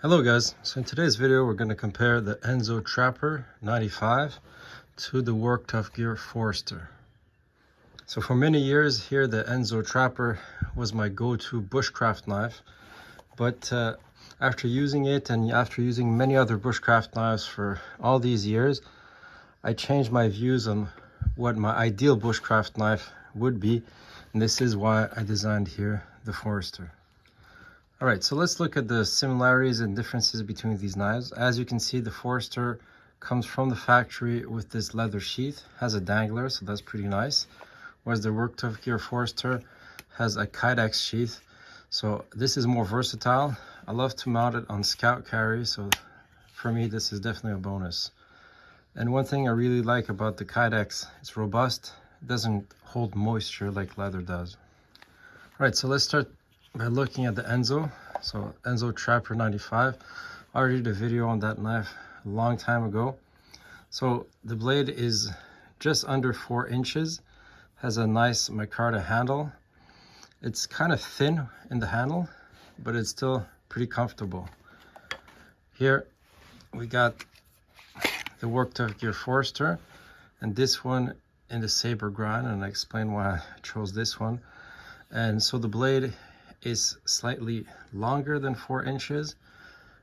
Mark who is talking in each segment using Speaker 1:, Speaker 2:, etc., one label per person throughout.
Speaker 1: Hello guys, so in today's video we're going to compare the Enzo Trapper 95 to the Worktuff Gear Forester. So for many years here the Enzo Trapper was my go-to bushcraft knife, but after using it and after using many other bushcraft knives for all these years, I changed my views on what my ideal bushcraft knife would be, and this is why I designed here the Forester. All right, so let's look at the similarities and differences between these knives. As you can see, the Forester comes from the factory with this leather sheath, has a dangler, so that's pretty nice. Whereas the Worktuff Gear Forester has a Kydex sheath, so this is more versatile. I love to mount it on scout carry, so for me this is definitely a bonus. And one thing I really like about the Kydex, it's robust. It doesn't hold moisture like leather does. All right, so let's start by looking at the Enzo. So Enzo Trapper 95. I already did a video on that knife a long time ago. So the blade is just under 4 inches, has a nice micarta handle. It's kind of thin in the handle, but it's still pretty comfortable. Here we got the Worktuff Gear Forester, and this one in the saber grind, and I explain why I chose this one. And so the blade is slightly longer than 4 inches,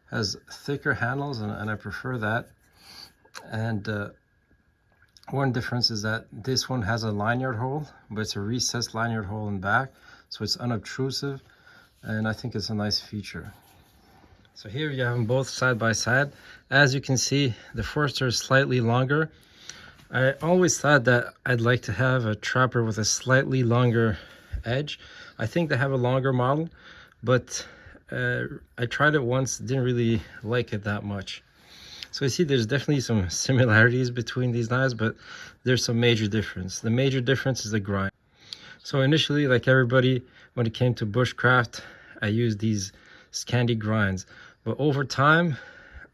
Speaker 1: has thicker handles, and I prefer that. And one difference is that this one has a lanyard hole, but it's a recessed lanyard hole in back, so it's unobtrusive, and I think it's a nice feature. So here you have them both side by side. As you can see, the Forester is slightly longer. I always thought that I'd like to have a Trapper with a slightly longer edge. I think they have a longer model, but I tried it once, didn't really like it that much. So you see there's definitely some similarities between these knives, but there's some major difference. The major difference is the grind. So initially, like everybody, when it came to bushcraft, I used these Scandi grinds, but over time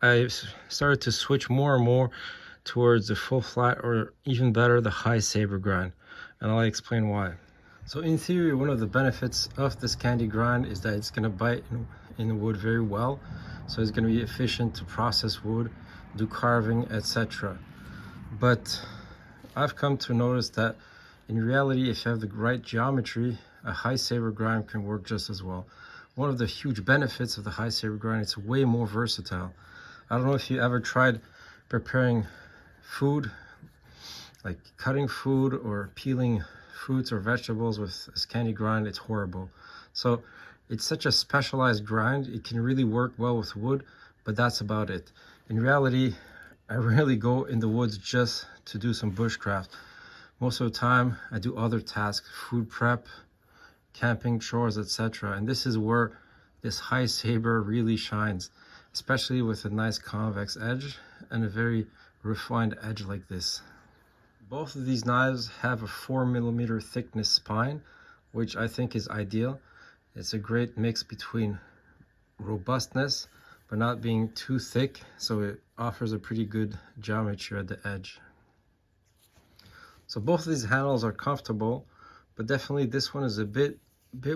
Speaker 1: I started to switch more and more towards the full flat, or even better, the high saber grind, and I'll explain why. So in theory, one of the benefits of the Scandi grind is that it's going to bite in the wood very well. So it's going to be efficient to process wood, do carving, etc. But I've come to notice that in reality, if you have the right geometry, a high saber grind can work just as well. One of the huge benefits of the high saber grind, it's way more versatile. I don't know if you ever tried preparing food, like cutting food or peeling fruits or vegetables with a Scandi grind. It's horrible. So it's such a specialized grind. It can really work well with wood, but that's about it. In reality, I rarely go in the woods just to do some bushcraft. Most of the time I do other tasks, food prep, camping, chores, etc. And this is where this high saber really shines, especially with a nice convex edge and a very refined edge like this. Both of these knives have a 4mm thickness spine, which I think is ideal. It's a great mix between robustness but not being too thick, so it offers a pretty good geometry at the edge. So both of these handles are comfortable, but definitely this one is a bit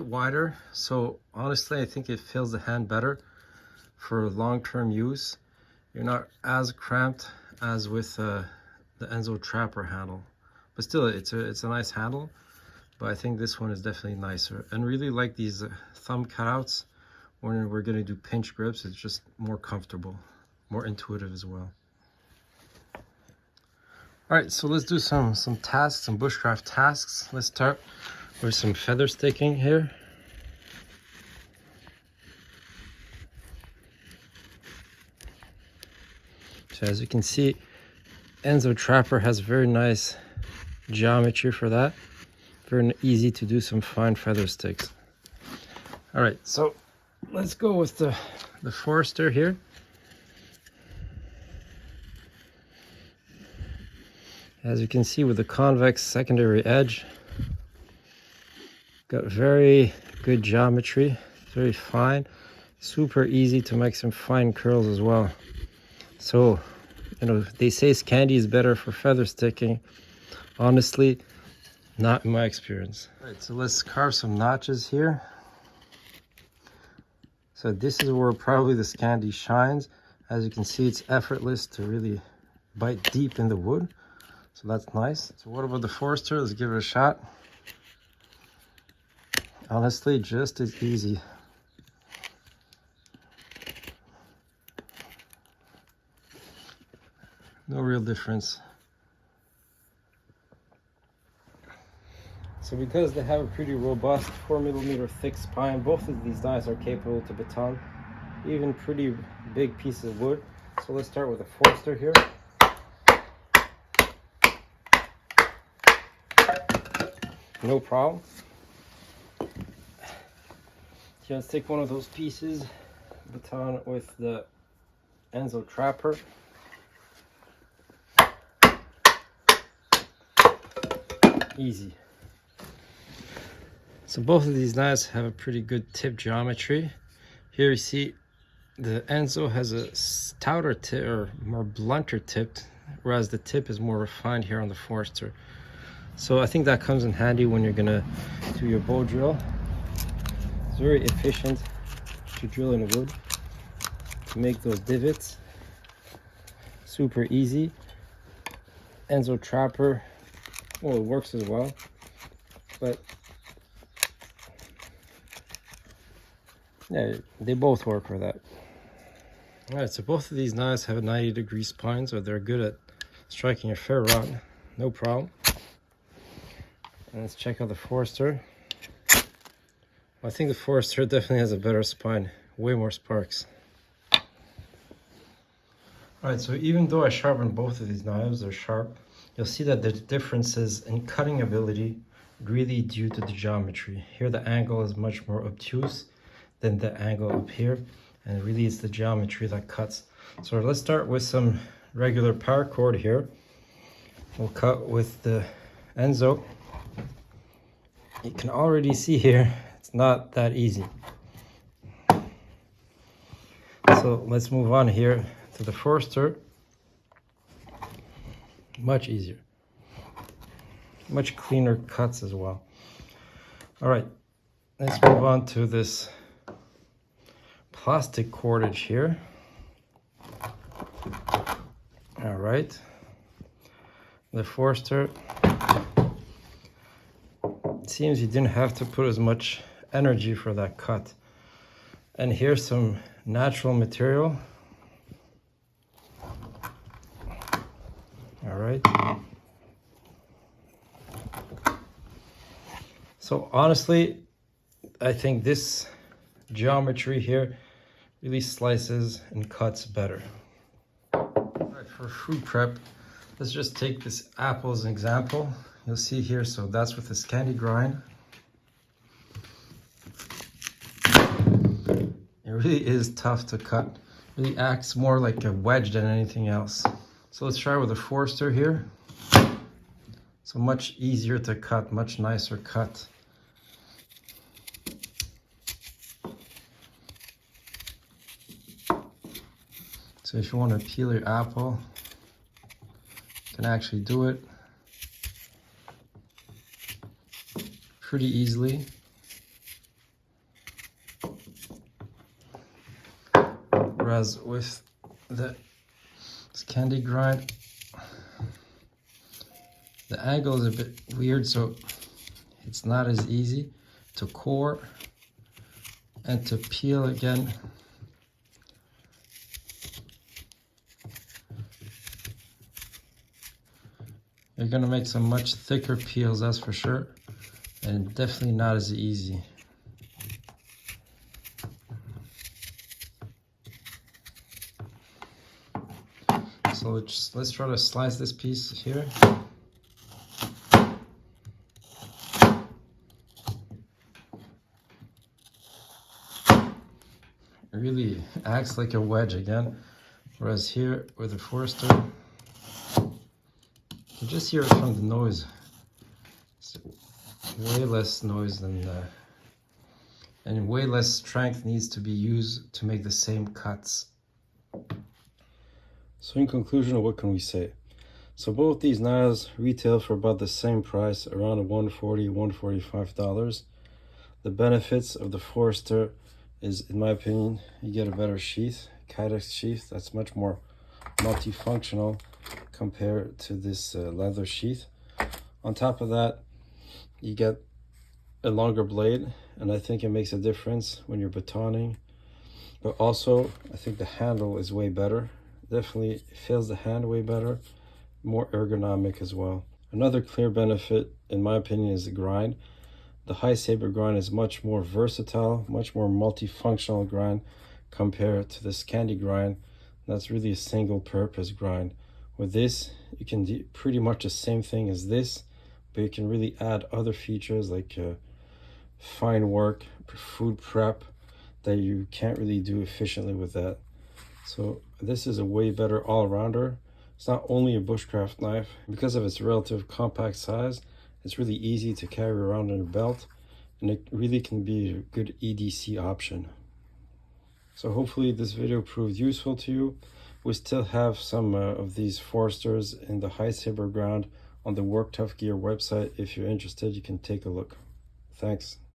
Speaker 1: wider. So honestly, I think it fills the hand better for long-term use. You're not as cramped as with the Enzo Trapper handle, but still it's a nice handle. But I think this one is definitely nicer, and really like these thumb cutouts when we're going to do pinch grips. It's just more comfortable, more intuitive as well. All right, so let's do some tasks, some bushcraft tasks. Let's start with some feather sticking here. So as you can see, Enzo Trapper has very nice geometry for that. Very easy to do some fine feather sticks. All right, so let's go with the Forester here. As you can see, with the convex secondary edge, got very good geometry, very fine, super easy to make some fine curls as well. So, you know, they say Scandi is better for feather sticking. Honestly, not in my experience. All right, so let's carve some notches here. So this is where probably the Scandi shines. As you can see, it's effortless to really bite deep in the wood. So that's nice. So what about the Forester? Let's give it a shot. Honestly, just as easy. No real difference. So because they have a pretty robust 4mm thick spine, both of these knives are capable to baton even pretty big pieces of wood. So let's start with a Forester here. No problem. Just take one of those pieces, baton with the Enzo Trapper. Easy. So both of these knives have a pretty good tip geometry. Here you see the Enzo has a stouter tip, or more blunter tipped, whereas the tip is more refined here on the Forester. So I think that comes in handy when you're gonna do your bow drill. It's very efficient to drill in the wood, to make those divots. Super easy. Enzo Trapper, well, it works as well, but yeah, they both work for that. All right, so both of these knives have a 90-degree spine, so they're good at striking a fair run, no problem. And let's check out the Forester. I think the Forester definitely has a better spine, way more sparks. All right, so even though I sharpened both of these knives, they're sharp, you'll see that there's differences in cutting ability really due to the geometry. Here the angle is much more obtuse than the angle up here, and really it's the geometry that cuts. So let's start with some regular paracord here. We'll cut with the Enzo. You can already see here, it's not that easy. So let's move on here to the Forester. Much easier. Much cleaner cuts as well. All right, let's move on to this plastic cordage here. All right, the Forester, it seems you didn't have to put as much energy for that cut. And here's some natural material. All right. So honestly, I think this geometry here really slices and cuts better. All right, for food prep, let's just take this apple as an example. You'll see here, so that's with the Scandi grind. It really is tough to cut. It really acts more like a wedge than anything else. So let's try with a Forester here. So much easier to cut, much nicer cut. So if you want to peel your apple, you can actually do it pretty easily. Whereas with the Scandi grind, the angle is a bit weird, so it's not as easy to core and to peel again. You're gonna make some much thicker peels, that's for sure, and definitely not as easy. So let's try to slice this piece here. It really acts like a wedge again, whereas here with the Forester, you just hear it from the noise. It's way less noise than and way less strength needs to be used to make the same cuts. So in conclusion, what can we say? So both these knives retail for about the same price, around $140, $145. The benefits of the Forester is, in my opinion, you get a better sheath, Kydex sheath, that's much more multifunctional compared to this leather sheath. On top of that, you get a longer blade, and I think it makes a difference when you're batoning. But also, I think the handle is way better. Definitely feels the hand way better, more ergonomic as well. Another clear benefit, in my opinion, is the grind. The high saber grind is much more versatile, much more multifunctional grind compared to the Scandi grind. That's really a single purpose grind. With this, you can do pretty much the same thing as this, but you can really add other features like fine work, food prep, that you can't really do efficiently with that. So this is a way better all-rounder. It's not only a bushcraft knife, because of its relative compact size, it's really easy to carry around in a belt, and it really can be a good EDC option. So hopefully this video proved useful to you. We still have some of these Forsters in the high saber ground on the Worktuff Gear website. If you're interested, you can take a look. Thanks.